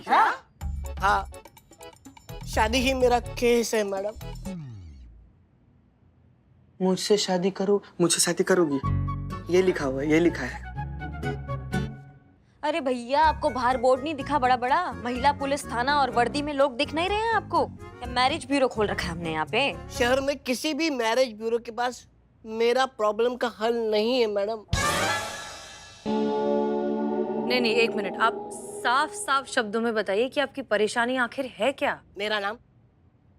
हाँ, शादी ही मेरा केस है मैडम। मुझसे शादी करो, मुझसे शादी करोगी? ये लिखा हुआ है, ये लिखा है। अरे भैया, आपको बाहर बोर्ड नहीं दिखा बड़ा बड़ा? महिला पुलिस थाना और वर्दी में लोग दिख नहीं रहे हैं आपको? क्या मैरिज ब्यूरो खोल रखा है हमने यहाँ पे? शहर में किसी भी मैरिज ब्यूरो के पास मेरा प्रॉब्लम का हल नहीं है मैडम। नहीं, एक मिनट, आप साफ साफ शब्दों में बताइए कि आपकी परेशानी आखिर है क्या? मेरा नाम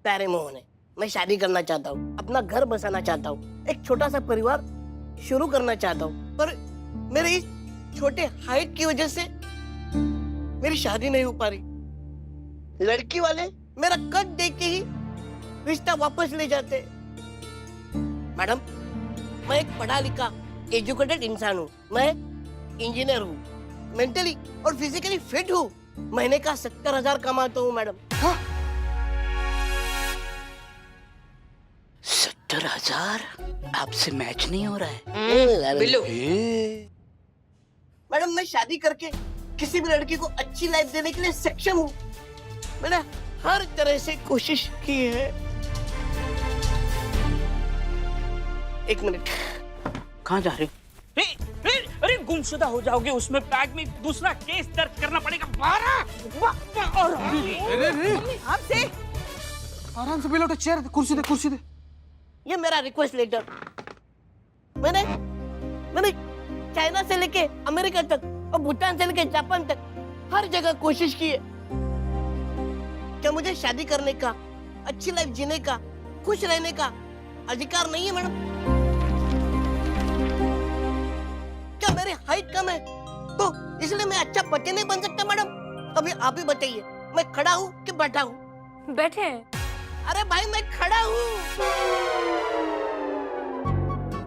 प्यारे मोहन है। मैं शादी करना चाहता हूँ, अपना घर बसाना चाहता हूँ, एक छोटा सा परिवार शुरू करना चाहता हूँ, पर मेरे इस छोटे हाइट की वजह से मेरी शादी नहीं हो पा रही। लड़की वाले मेरा कद देख के ही रिश्ता वापस ले जाते। मैडम, मैं एक पढ़ा लिखा एजुकेटेड इंसान हूँ। मैं इंजीनियर हूँ, मेंटली और फिजिकली फिट हूँ। महीने का 70,000 कमाता हूँ मैडम। 70,000? आपसे मैच नहीं हो रहा है। बिल्लू, मैडम, मैं शादी करके किसी भी लड़की को अच्छी लाइफ देने के लिए सक्षम हूँ। मैंने हर तरह से कोशिश की है। एक मिनट, कहाँ जा रहे हो? अरे गुमशुदा हो जाओगे, उसमें बैग में दूसरा केस दर्ज करना पड़ेगा। 12 और हमसे आराम से बेटा, चेयर दे, कुर्सी दे, कुर्सी दे। ये मेरा रिक्वेस्ट लेटर। मैंने चाइना से लेके अमेरिका तक और भूटान से लेके जापान तक हर जगह कोशिश की है। क्या मुझे शादी करने का, अच्छी लाइफ जीने का, खुश रहने का अधिकार नहीं है मैडम? क्या मेरी हाइट कम है तो इसलिए मैं अच्छा पति नहीं बन सकता मैडम? अभी आप ही बताइए, मैं खड़ा हूँ कि बैठा हूँ? बैठे हैं। अरे भाई, मैं खड़ा हूँ।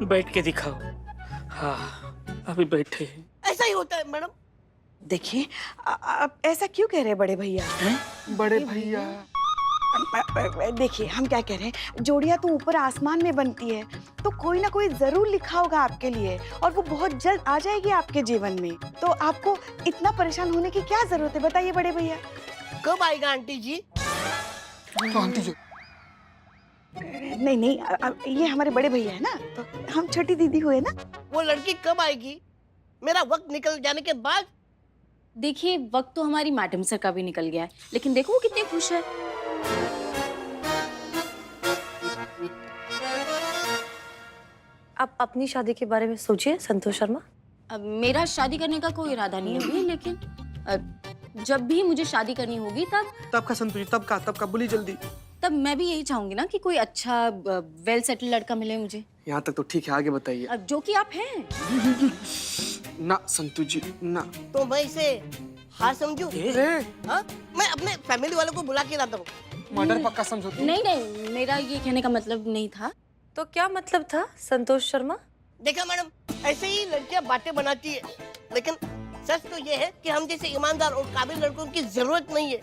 बैठ के दिखाओ। हाँ, अभी बैठे हैं। ऐसा ही होता है मैडम। देखिए, आप ऐसा क्यों कह रहे हैं बड़े भैया? बड़े भैया, देखिए, हम क्या कह रहे हैं, जोड़ियां तो ऊपर आसमान में बनती है, तो कोई ना कोई जरूर लिखा होगा आपके लिए, और वो बहुत जल्द आ जाएगी आपके जीवन में। तो आपको इतना परेशान होने की क्या जरूरत है, बताइए बड़े भैया। कब आएगा आंटी जी? तो आंटी जी, नहीं, ये हमारे बड़े भैया है ना, तो हम छोटी दीदी हुए ना। वो लड़की कब आएगी? मेरा वक्त निकल जाने के बाद? देखिए, वक्त तो हमारी मैडम सर का भी निकल गया है, लेकिन देखो वो कितने खुश है। आप अपनी शादी के बारे में सोचिए संतोष शर्मा। अब मेरा शादी करने का कोई इरादा नहीं है अभी, लेकिन जब भी मुझे शादी करनी होगी तब का संतोष जी, तब का बोली जल्दी। तब मैं भी यही चाहूंगी ना कि कोई अच्छा वेल सेटल लड़का मिले मुझे। यहाँ तक तो ठीक है, आगे बताइए। अब जो कि आप हैं। ना संतोष जी, ना। तो मैं इसे हाँ समझू? हाँ? मैं अपने फैमिली वालों को बुला के लाता हूँ। मर्डर पक्का समझो तुम। नहीं, मेरा ये कहने का मतलब नहीं था। तो क्या मतलब था संतोष शर्मा? देखा मैडम, ऐसे ही लड़कियां बातें बनाती है, लेकिन सच तो ये है कि हम जैसे ईमानदार और काबिल लड़कों की जरूरत नहीं है।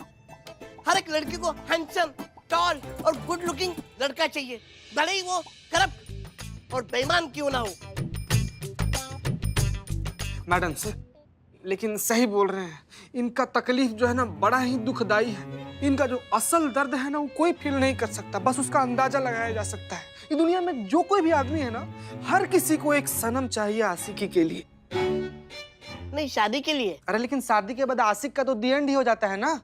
हर एक लड़की को हैंडसम, टॉल और गुड लुकिंग लड़का चाहिए, भले ही वो करप्ट और बेईमान क्यों ना हो। मैडम सर, लेकिन सही बोल रहे हैं, इनका तकलीफ जो है ना बड़ा ही दुखदाई है। इनका जो असल दर्द है ना वो कोई फील नहीं कर सकता, बस उसका अंदाजा लगाया जा सकता है। ये दुनिया में जो कोई भी आदमी है ना, हर किसी को एक सनम चाहिए आशिकी के लिए। नहीं, शादी के लिए। अरे लेकिन शादी के बाद आशिक का तो दी एंड ही हो जाता है ना।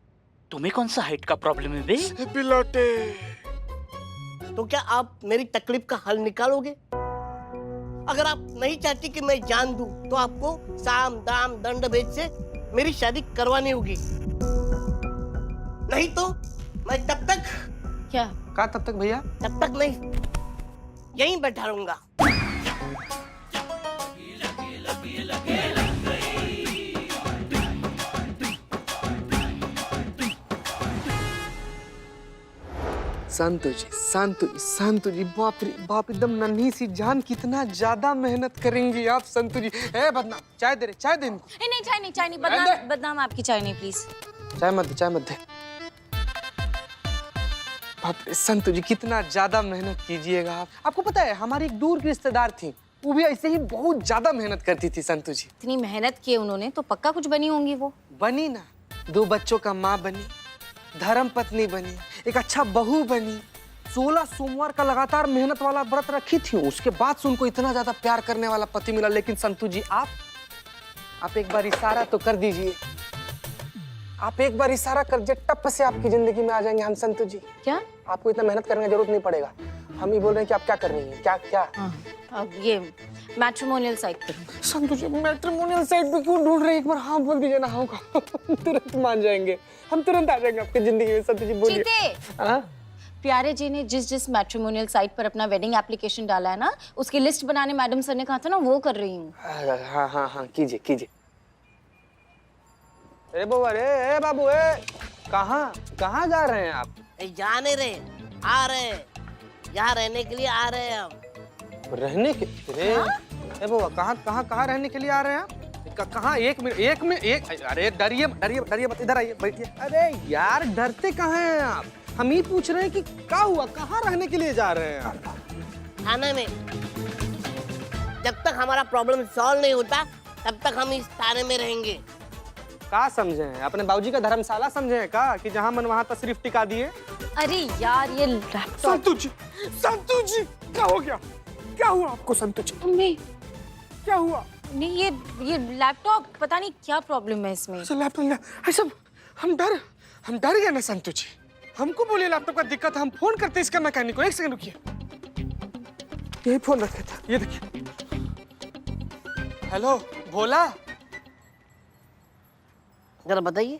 तुम्हें कौन सा हाइट का प्रॉब्लम है बे? पिलोटे। तो क्या आप मेरी तकलीफ का हल निकालोगे? अगर आप नहीं चाहती कि मैं जान दूं, तो आपको साम दाम दंड भेद से मेरी शादी करवानी होगी। नहीं तो मैं तब तक क्या? का तब तक भैया? तब तक नहीं, यहीं बैठा रहूंगा। शांतु जी, बाप रे बाप, एकदम नन्ही सी जान, कितना ज्यादा मेहनत करेंगी आप संतु जी। ए बदनाम, चाय दे इनको। नहीं, चाय नहीं, बदनाम आपकी चाय नहीं, प्लीज। चाय मत दे। बाप रे संतु जी, कितना ज्यादा मेहनत कीजिएगा आप। आपको पता है, हमारी एक दूर की रिश्तेदार थी, वो भी ऐसे ही बहुत ज्यादा मेहनत करती थी संतु जी। इतनी मेहनत की उन्होंने तो पक्का कुछ बनी होंगी वो। बनी ना, 2 बच्चों का माँ बनी, धर्म पत्नी बनी, एक अच्छा बहू बनी, 16 सोमवार का लगातार मेहनत वाला व्रत रखी थी, उसके बाद से उनको इतना ज्यादा प्यार करने वाला पति मिला। लेकिन संतू जी आप एक बार इशारा तो कर दीजिए, आप एक बार इशारा कर दीजिए, टप से आपकी जिंदगी में आ जाएंगे हम संतू जी। क्या? आपको इतना मेहनत करने की जरूरत नहीं पड़ेगा, हम ही बोल रहे हैं कि आप क्या कर रही हैं, क्या अब ये मैट्रिमोनियल साइट पर हूँ। संतू जी मैट्रिमोनियल साइट पे क्यों ढूंढ रहे हैं? एक बार हाँ बोल दीजिए ना, हाँ का तुरंत मान जाएंगे, हम तुरंत आ जाएंगे आपकी जिंदगी में। संतू जी बोलिए। चीते! हाँ? प्यारे जी ने जिस मैट्रिमोनियल साइट पर अपना वेडिंग एप्लीकेशन डाला है ना, उसकी लिस्ट बनाने मैडम सर ने कहा था ना, वो कर रही हूँ। हाँ कीजिए। ए बाबू, ए बाबू, कहाँ जा रहे हैं आप? जा नहीं रहे, आ रहे हैं, यहाँ रहने के लिए आ रहे हैं हम। रहने के? ए बाबा, कहाँ रहने के लिए आ रहे हैं आप? कहाँ? एक मिनट, अरे डरिए मत, इधर आइए, बैठिए। अरे यार डरते कहाँ हैं आप? हम ही पूछ रहे हैं कि क्या हुआ, कहाँ रहने के लिए जा रहे हैं आप? थाने में। जब तक हमारा प्रॉब्लम सॉल्व नहीं होता तब तक हम इस थाने में रहेंगे। क्या समझे हैं? अपने बाबूजी का धर्मशाला समझे हैं का, कि जहाँ मन वहाँ तशरीफ टिका दिए? अरे यार ये लैपटॉप। संतू जी क्या हो गया? क्या हुआ आपको संतू जी? मम्मी, क्या हुआ? नहीं ये लैपटॉप पता नहीं क्या प्रॉब्लम है इसमें। ऐसा हम डर गए ना संतू जी। हमको बोलिए लैपटॉप का दिक्कत, हम फोन करते इसका मैकेनिक को। 1 सेकंड रुकिए, यही फोन रखे था, ये देखिए। हेलो भोला, जरा बताइए।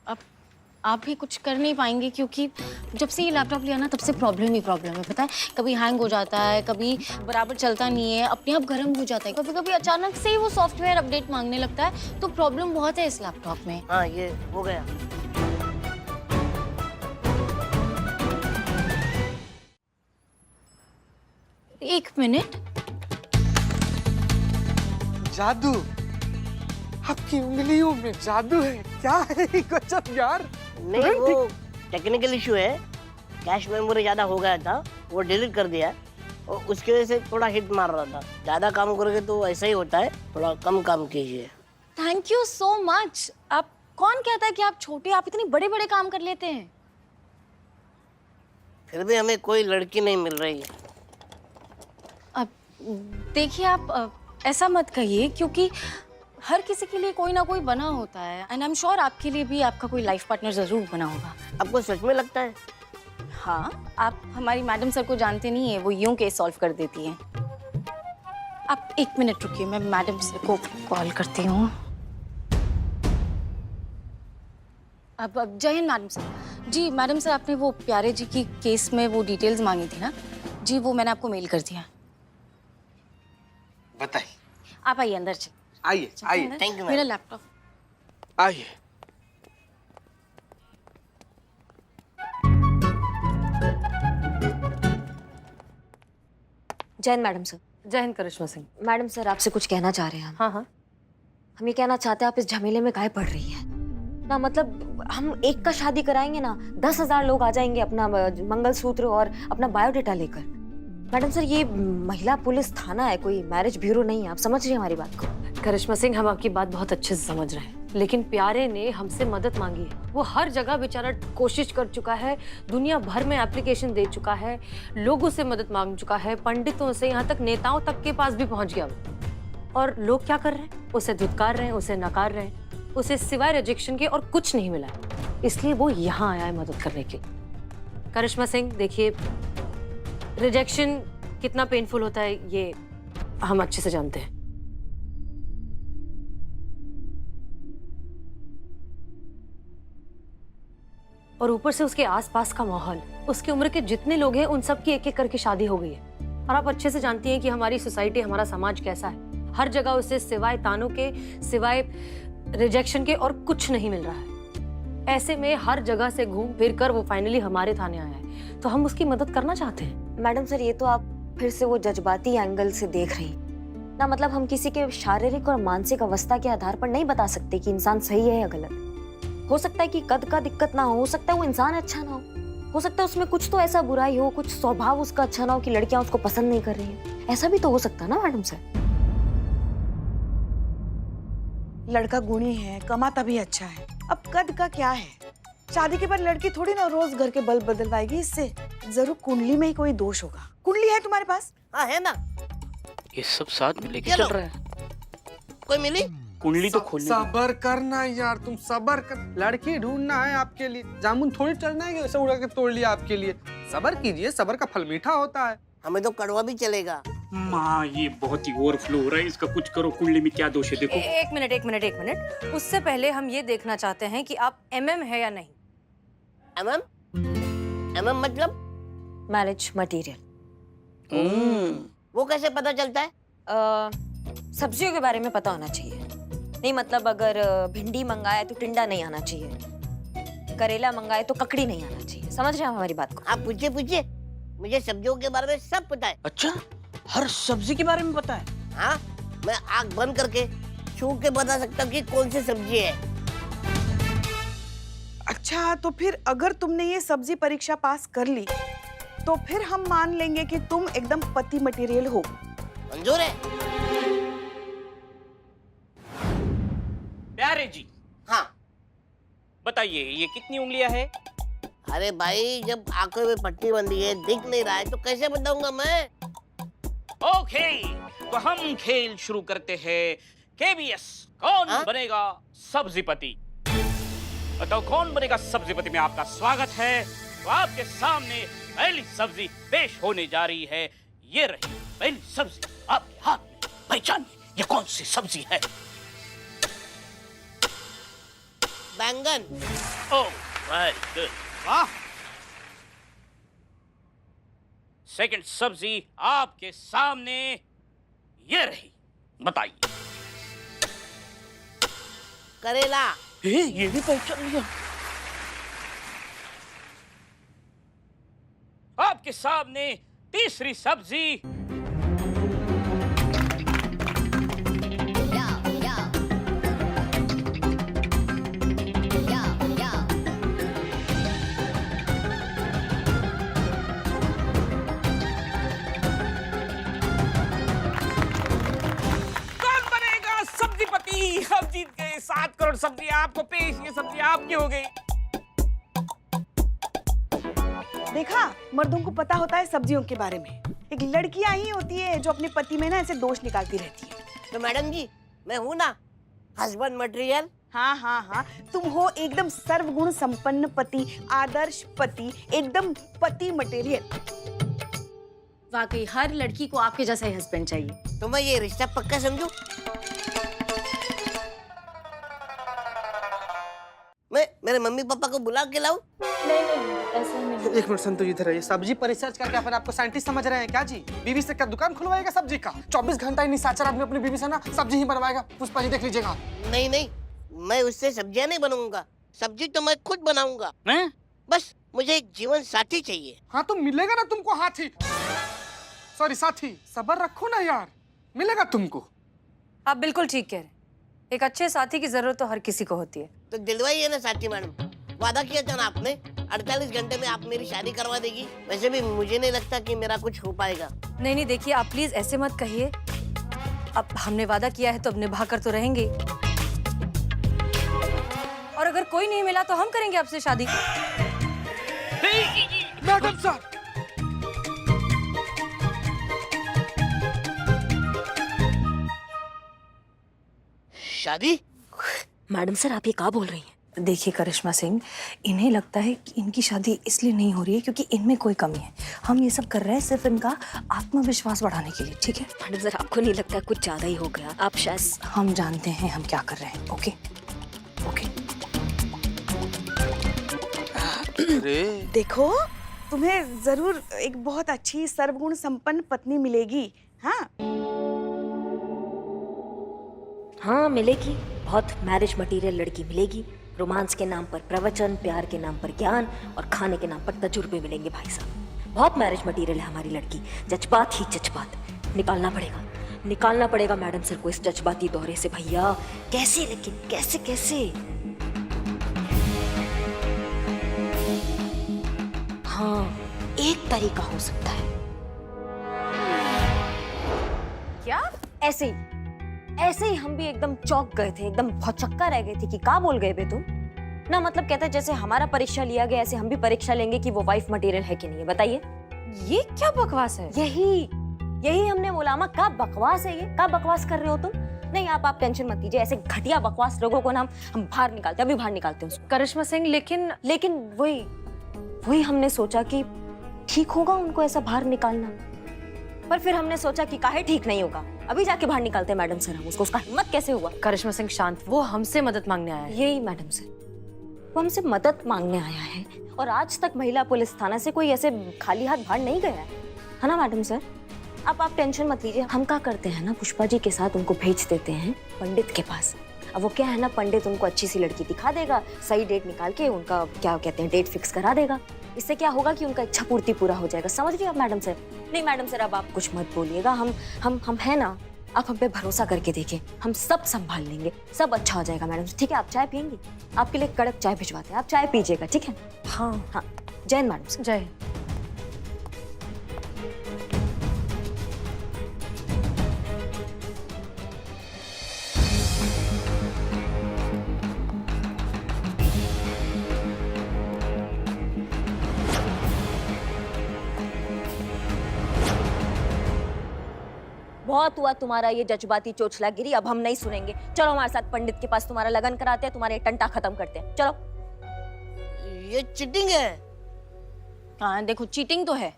अब आप भी कुछ कर नहीं पाएंगे क्योंकि जब से ये लैपटॉप लिया ना तब से प्रॉब्लम ही प्रॉब्लम है। पता है, कभी हैंग हो जाता है, कभी बराबर चलता नहीं है, अपने आप गर्म हो जाता है, कभी कभी अचानक से ही वो सॉफ्टवेयर अपडेट मांगने लगता है। तो प्रॉब्लम बहुत है इस लैपटॉप में। हाँ, ये हो गया। एक मिनट, जादू, आपकी उंगलियों में जादू है। क्या है गजब यार। नहीं, वो टेक्निकल इशू है, कैश मेमोरी ज्यादा हो गया था, वो डिलीट कर दिया और उसकी वजह से थोड़ा हिट मार रहा था। ज्यादा काम करोगे तो ऐसा ही होता है, थोड़ा कम काम कीजिए। Thank you so much. आप कौन कहता है कि आप छोटे, आप इतने बड़े बड़े काम कर लेते हैं। फिर भी हमें कोई लड़की नहीं मिल रही है। अब देखिए, आप ऐसा मत कहिए क्योंकि हर किसी के लिए कोई ना कोई बना होता है। एंड आई एम श्योर आपके लिए भी आपका कोई लाइफ पार्टनर जरूर बना होगा। आपको सच में लगता है? हाँ, आप हमारी मैडम सर को जानते नहीं है, वो यूं केस सॉल्व कर देती हैं। आप 1 मिनट रुकिए, मैं मैडम सर को कॉल करती हूँ। अब जय हिंद मैडम सर। जी मैडम सर, आपने वो प्यारे जी की केस में वो डिटेल्स मांगी थी ना जी, वो मैंने आपको मेल कर दिया। बताइए। आप आइए अंदर से। आइए। थैंक यू मेरा मैम। लैपटॉप। आइए। जय हिंद मैडम सर। जय हिंद करिश्मा सिंह। मैडम सर आपसे कुछ कहना चाह रहे हैं हम। हाँ। हम ये कहना चाहते हैं, आप इस झमेले में काहे पड़ रही है ना। मतलब हम एक का शादी कराएंगे ना, 10,000 लोग आ जाएंगे अपना मंगलसूत्र और अपना बायोडेटा लेकर। मैडम सर, ये महिला पुलिस थाना है, कोई मैरिज ब्यूरो नहीं है। आप समझ रही हैं हमारी बात को? करिश्मा सिंह, हम आपकी बात बहुत अच्छे से समझ रहे हैं, लेकिन प्यारे ने हमसे मदद मांगी है। वो हर जगह बेचारा कोशिश कर चुका है, दुनिया भर में एप्लीकेशन दे चुका है, लोगों से मदद मांग चुका है, पंडितों से, यहाँ तक नेताओं तक के पास भी पहुंच गया वो। और लोग क्या कर रहे हैं? उसे धुतकार रहे हैं, उसे नकार रहे हैं, उसे सिवाय रिजेक्शन के और कुछ नहीं मिला है। इसलिए वो यहाँ आया है मदद करने के लिए। करिश्मा सिंह देखिए, रिजेक्शन कितना पेनफुल होता है ये हम अच्छे से जानते हैं। और ऊपर से उसके आसपास का माहौल, उसकी उम्र के जितने लोग हैं उन सब की एक एक करके शादी हो गई है। और आप अच्छे से जानती हैं कि हमारी सोसाइटी, हमारा समाज कैसा है। हर जगह उसे सिवाय तानों के, सिवाय रिजेक्शन के और कुछ नहीं मिल रहा है। ऐसे में हर जगह से घूम फिर कर वो फाइनली हमारे थाने आया है, तो हम उसकी मदद करना चाहते हैं। मैडम सर, ये तो आप फिर से वो जज्बाती एंगल से देख रही ना। मतलब हम किसी के शारीरिक और मानसिक अवस्था के आधार पर नहीं बता सकते कि इंसान सही है या गलत। हो सकता है कि कद का दिक्कत ना हो सकता है वो इंसान अच्छा ना हो सकता है उसमें कुछ तो ऐसा बुराई हो, कुछ स्वभाव उसका अच्छा ना हो कि लड़कियां उसको पसंद नहीं कर रही हैं। ऐसा भी तो हो सकता है ना मैडम सर? लड़का गुणी है, कमाता भी अच्छा है, अब कद का क्या है, शादी के बाद लड़की थोड़ी ना रोज घर के बल्ब बदलवाएगी, इससे जरूर कुंडली में ही कोई दोष होगा। कुंडली है तुम्हारे पास? हाँ है ना। ये सब साथ में लेके चलो। चल रहा है। कोई मिली? कुंडली तो खोलनी है। सबर करना यार, तुम सबर कर, लड़की ढूंढना है आपके लिए, जामुन थोड़ी चढ़ना है कि ऐसे उड़ा के तोड़ लिया आपके लिए। सबर कीजिए, सबर का फल मीठा होता है। हमें तो कड़वा भी चलेगा। माँ ये बहुत ही ओवरफ्लो हो रहा है, इसका कुछ करो। कुंडली में क्या दोष है देखो। एक मिनट, उससे पहले हम ये देखना चाहते हैं कि आप MM है या नहीं। एमएम मतलब? Marriage material. वो कैसे पता चलता है? सब्जियों के बारे में पता होना चाहिए। नहीं मतलब अगर भिंडी मंगाए तो टिंडा नहीं आना चाहिए, करेला मंगाए तो ककड़ी नहीं आना चाहिए। समझ रहे हैं हमारी बात को? आप पूछिए पूछिए, मुझे सब्जियों के बारे में सब पता है। अच्छा, हर सब्जी के बारे में पता है? हाँ, मैं आँख बंद करके छू के बता सकता हूँ कि कौन सी सब्जी है। अच्छा, तो फिर अगर तुमने ये सब्जी परीक्षा पास कर ली तो फिर हम मान लेंगे कि तुम एकदम पति मटेरियल हो। मंजूर है? प्यारे जी, हाँ। बताइए ये कितनी उंगलियां है? अरे भाई, जब आंखों में पट्टी बंधी है, दिख नहीं रहा है, तो कैसे बताऊंगा मैं? ओके, तो हम खेल शुरू करते हैं। KBS, कौन हाँ? बनेगा सब्जीपति? बताओ कौन बनेगा सब्जीपति में आपका स्वागत है। तो आपके सामने पहली सब्जी पेश होने जा रही है। ये रही पहली सब्जी आपके हाथ में। पहचानिए ये कौन सी सब्जी है? बैंगन। ओह, वेरी गुड, वाह। सेकंड सब्जी आपके सामने ये रही, बताइए। करेला। ये भी पहचान लिया। आपके सामने तीसरी सब्जी सब्जीपति। आप जीत गए, 7 करोड़ सब्जी आपको पेश। ये सब्जी आपकी हो गई। देखा, मर्दों को पता होता है सब्जियों के बारे में। एक लड़कियां ही होती है जो अपने पति में ना ऐसे दोष निकालती रहती है। तो मैडम जी, मैं हूँ ना हस्बैंड मटेरियल। हाँ हाँ हाँ, तुम हो एकदम सर्वगुण संपन्न पति, आदर्श पति, एकदम पति मटेरियल। वाकई हर लड़की को आपके जैसा ही हस्बैंड चाहिए। तो मैं ये रिश्ता पक्का समझू? मैं मेरे मम्मी पापा को बुला के लाऊं? नहीं, ऐसा नहीं। एक मिनट संतोष, इधर आइए। सब्जी पर रिसर्च करके अपन आपको साइंटिस्ट समझ रहे हैं क्या जी? बीवी से क्या दुकान खुलवाएगा सब्जी का? 24 घंटा ही निशाचर आदमी अपनी बीवी से ना सब्जी ही बनवाएगा। पुष्पा जी देख लीजिएगा। नहीं नहीं, मैं उससे सब्जियां नहीं बनाऊंगा। सब्जी तो मैं खुद बनाऊंगा। हैं? बस मुझे एक जीवन साथी चाहिए। हाँ तो मिलेगा ना तुमको हाथी, सॉरी साथी। सबर रखो ना यार, मिलेगा तुमको। आप बिल्कुल ठीक कह रहे हैं। एक अच्छे साथी की जरूरत तो हर किसी को होती है। तो दिलवाइए ना साथी मैडम। वादा किया था ना आपने, 48 घंटे में आप मेरी शादी करवा देगी। वैसे भी मुझे नहीं लगता कि मेरा कुछ हो पाएगा। नहीं, देखिए आप प्लीज ऐसे मत कहिए। अब हमने वादा किया है तो अब निभा कर तो रहेंगे। और अगर कोई नहीं मिला तो हम करेंगे आपसे शादी। मैडम सर, शादी? मैडम सर, आप ये क्या बोल रही हैं? देखिए करिश्मा सिंह, इन्हें लगता है कि इनकी शादी इसलिए नहीं हो रही है क्योंकि इनमें कोई कमी है। हम ये सब कर रहे हैं सिर्फ इनका आत्मविश्वास बढ़ाने के लिए, ठीक है? मैडम सर, आपको नहीं लगता कुछ ज्यादा ही हो गया? आप शायद हम जानते हैं हम क्या कर रहे हैं। Okay okay. देखो, तुम्हें जरूर एक बहुत अच्छी सर्वगुण संपन्न पत्नी मिलेगी। हाँ हाँ, मिलेगी। बहुत मैरिज मटेरियल लड़की मिलेगी। रोमांस के नाम पर प्रवचन, प्यार के नाम पर ज्ञान और खाने के नाम पर तजुर्बे मिलेंगे भाई साहब। बहुत मैरिज मटेरियल है हमारी लड़की। जज्बात ही जज्बात निकालना पड़ेगा मैडम सर को इस जज्बाती दौरे से भैया। कैसे, लेकिन कैसे कैसे? हाँ, एक तरीका हो सकता है। क्या? ऐसे ही हम भी एकदम चौंक गए थे, एकदम भौचक्का रह गए थे कि क्या बोल गए बे तुम। ना मतलब कहता है जैसे हमारा परीक्षा लिया गया ऐसे हम भी परीक्षा लेंगे कि वो वाइफ मटेरियल है कि नहीं है, बताइए। ये क्या बकवास है? यही हमने बोला, माँ क्या बकवास है ये, क्या बकवास कर रहे हो तुम? नहीं आप टेंशन मत लीजिए, ऐसे घटिया बकवास लोगों को ना हम बाहर निकालते हैं, अभी बाहर निकालते हैं उसको। करिश्मा सिंह लेकिन वही हमने सोचा कि ठीक होगा उनको ऐसा बाहर निकालना, पर फिर हमने सोचा कि काहे ठीक नहीं होगा, अभी जाके बाहर निकालते हैं मैडम सर हम उसको, उसका हिम्मत कैसे हुआ। करिश्मा सिंह शांत, वो हमसे मदद मांगने आया है। यही मैडम सर, वो हमसे मदद मांगने आया है और आज तक महिला पुलिस थाना से कोई ऐसे खाली हाथ बाहर नहीं गया है ना मैडम सर? अब आप टेंशन मत लीजिए, हम क्या करते हैं ना पुष्पा जी के साथ उनको भेज देते हैं पंडित के पास। अब वो क्या है ना, पंडित उनको अच्छी सी लड़की दिखा देगा, सही डेट निकाल के उनका क्या कहते हैं डेट फिक्स करा देगा। इससे क्या होगा कि उनका इच्छा पूर्ति पूरा हो जाएगा, समझ रही आप मैडम सर? नहीं मैडम सर अब आप कुछ मत बोलिएगा, हम है ना, आप हम पे भरोसा करके देखिए, हम सब संभाल लेंगे, सब अच्छा हो जाएगा मैडम। ठीक है आप चाय पियेंगी? आपके लिए कड़क चाय भिजवाते हैं, आप चाय पीजिएगा, ठीक है? हाँ जय हिंद मैडम सर। जय हिंद। बहुत हुआ तुम्हारा ये जज्बाती चोचलागिरी, अब हम नहीं सुनेंगे। चलो हमारे साथ पंडित के पास, तुम्हारा लगन कराते हैं, तुम्हारे टंटा खत्म करते हैं, चलो। ये चीटिंग है। हाँ देखो चीटिंग तो है,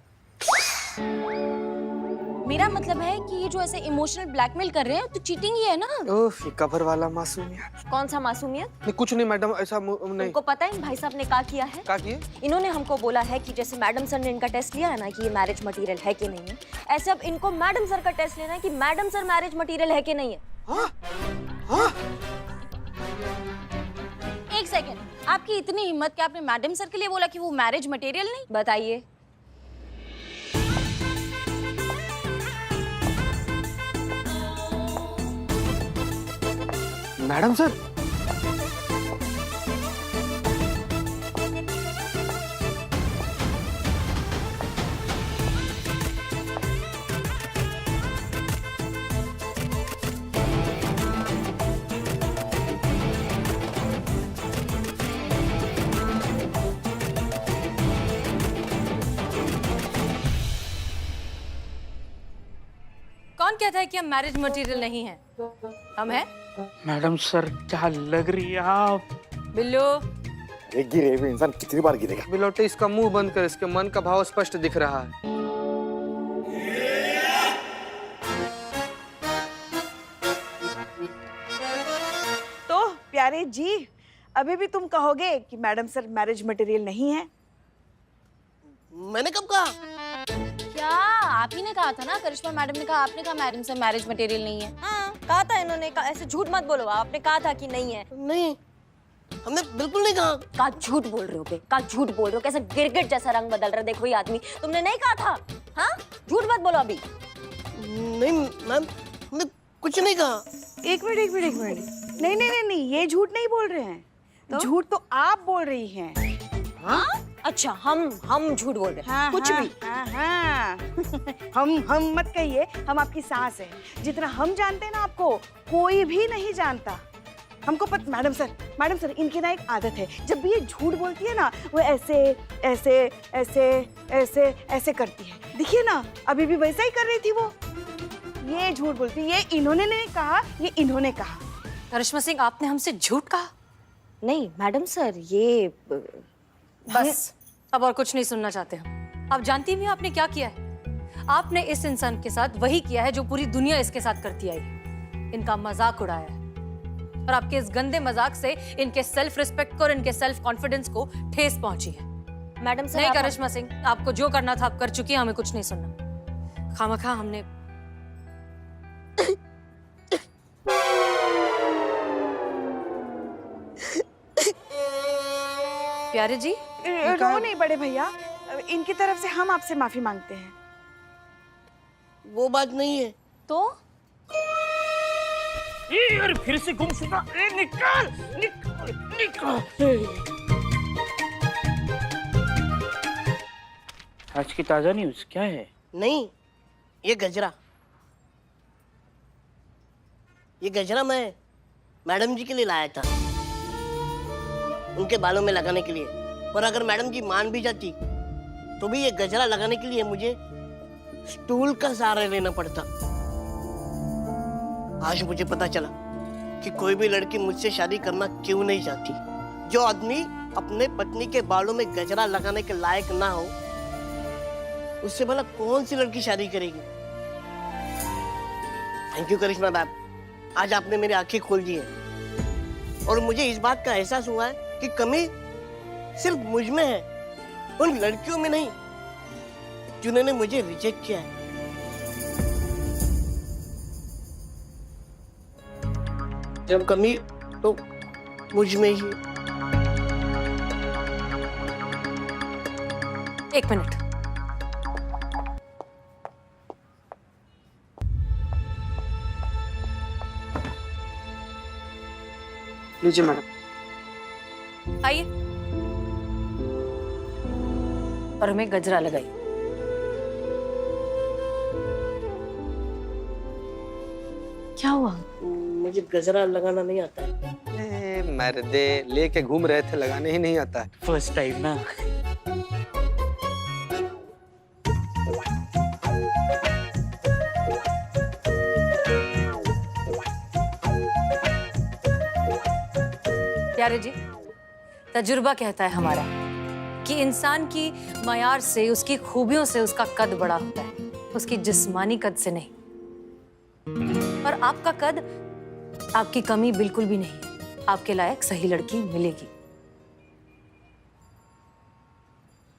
मेरा मतलब है कि ये जो ऐसे इमोशनल ब्लैकमेल कर रहे हैं तो चीटिंग ही है ना। ओह ये कवर वाला मासूमियत। कौन सा मासूमियत? नहीं कुछ नहीं मैडम, ऐसा नहीं। तुमको पता है इन भाई साहब ने क्या किया है? क्या किए? इन्होंने हमको बोला है कि जैसे मैडम सर ने इनका टेस्ट लिया है ना कि ये मैरिज मटेरियल है कि नहीं है, ऐसे अब इनको मैडम सर का टेस्ट लेना है कि मैडम सर मैरिज मटेरियल है कि नहीं है। हाँ? हाँ? एक सेकेंड, आपकी इतनी हिम्मत कि आपने मैडम सर के लिए बोला कि वो मैरिज मटेरियल नहीं? बताइए। मैडम सर कौन कहता है कि हम मैरिज मटेरियल नहीं है? हम हैं? मैडम सर क्या लग रही है आप? बिल्लू एक गिरे हुए इंसान कितनी बार गिरेगा? बिलोटे इसका मुंह बंद कर, इसके मन का भाव स्पष्ट दिख रहा है। तो प्यारे जी, अभी भी तुम कहोगे कि मैडम सर मैरिज मटेरियल नहीं है? मैंने कब कहा? क्या आप ही ने कहा था ना, करिश्मा मैडम ने कहा, आपने कहा मैडम सर मैरिज मटेरियल नहीं है। हाँ कहा था इन्होंने, ऐसे झूठ मत बोलो, आपने कहा था कि नहीं है। नहीं, हमने बिल्कुल नहीं कहा। का झूठ बोल रहे हो बे, का झूठ बोल रहे हो, कैसे गिरगिट जैसा रंग बदल रहा है, देखो ये आदमी, तुमने नहीं कहा था? हाँ झूठ मत बोलो अभी। नहीं मैम, हमने कुछ नहीं कहा। एक मिनट। नहीं, ये झूठ नहीं बोल रहे हैं, तो? झूठ तो आप बोल रही हैं। हाँ? अच्छा हम झूठ बोल रहे हैं। हाँ, कुछ हाँ, भी। हाँ। हम मत कहिए, हम आपकी सास हैं। जितना हम जानते हैं ना आपको, कोई भी नहीं जानता। हमको मैडम सर इनकी ना एक आदत है, जब भी ये झूठ बोलती है ना, वो ऐसे करती है। देखिए ना, अभी भी वैसा ही कर रही थी वो। ये झूठ बोलती, ये इन्होंने नहीं कहा, ये इन्होंने कहा। करिश्मा सिंह आपने हमसे झूठ कहा? नहीं मैडम सर, ये बस अब और कुछ नहीं सुनना चाहते हम। आप जानती भी हैं आपने क्या किया है? आपने इस इंसान के साथ वही किया है जो पूरी दुनिया इसके साथ करती आई है, इनका मजाक उड़ाया है। और आपके इस गंदे मजाक से इनके सेल्फ रिस्पेक्ट को और इनके सेल्फ कॉन्फिडेंस को ठेस पहुंची है। मैडम सर नहीं करिश्मा सिंह, आपको जो करना था आप कर चुकी हैं, हमें कुछ नहीं सुनना। खामखा हमने प्यारे जी रो नहीं बड़े भैया, इनकी तरफ से हम आपसे माफी मांगते हैं। वो बात नहीं है। तो यार फिर से गुमशुदा, निकल निकल निकल। आज की ताजा न्यूज़ क्या है? नहीं, ये गजरा मैं मैडम जी के लिए लाया था। उनके बालों में लगाने के लिए। पर अगर मैडम जी मान भी जाती तो भी ये गजरा लगाने के लिए मुझे स्टूल का सहारा लेना पड़ता। आज मुझे पता चला कि कोई भी लड़की मुझसे शादी करना क्यों नहीं चाहती। जो आदमी अपने पत्नी के बालों में गजरा लगाने के लायक ना हो, उससे भला कौन सी लड़की शादी करेगी। थैंक यू करिश्मा मैम, आज आपने मेरी आंखें खोल दी है और मुझे इस बात का एहसास हुआ है कि कमी सिर्फ मुझ में है, उन लड़कियों में नहीं जिन्होंने मुझे रिजेक्ट किया है। जब कमी तो मुझ में ही है। एक मिनट। लीजिए मैडम। आइए और हमें गजरा लगाई। क्या हुआ? मुझे गजरा लगाना नहीं आता है। मर्दे लेके घूम रहे थे, लगाने ही नहीं आता है। फर्स्ट टाइम ना। प्यारे जी, तजुर्बा कहता है हमारा कि इंसान की मयार से, उसकी खूबियों से उसका कद बड़ा होता है, उसकी जिस्मानी कद से नहीं। और आपका कद, आपकी कमी बिल्कुल भी नहीं है। आपके लायक सही लड़की मिलेगी।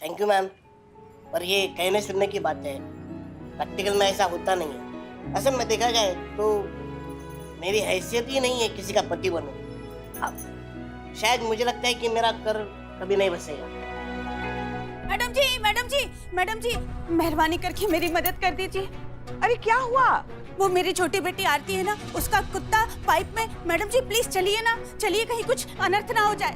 थैंक यू मैम, पर ये कहने सुनने की बात है, प्रैक्टिकल में ऐसा होता नहीं है। असल में देखा जाए तो मेरी हैसियत ही नहीं है किसी का पति बनूं। अब शायद मुझे लगता है कि मेरा कर कभी नहीं बसेगा। मैडम जी, मैडम जी, मैडम जी, मेहरबानी करके मेरी मदद कर दीजिए। अरे क्या हुआ? वो मेरी छोटी बेटी आरती है ना, उसका कुत्ता पाइप में। मैडम जी प्लीज चलिए ना, चलिए, कहीं कुछ अनर्थ ना हो जाए।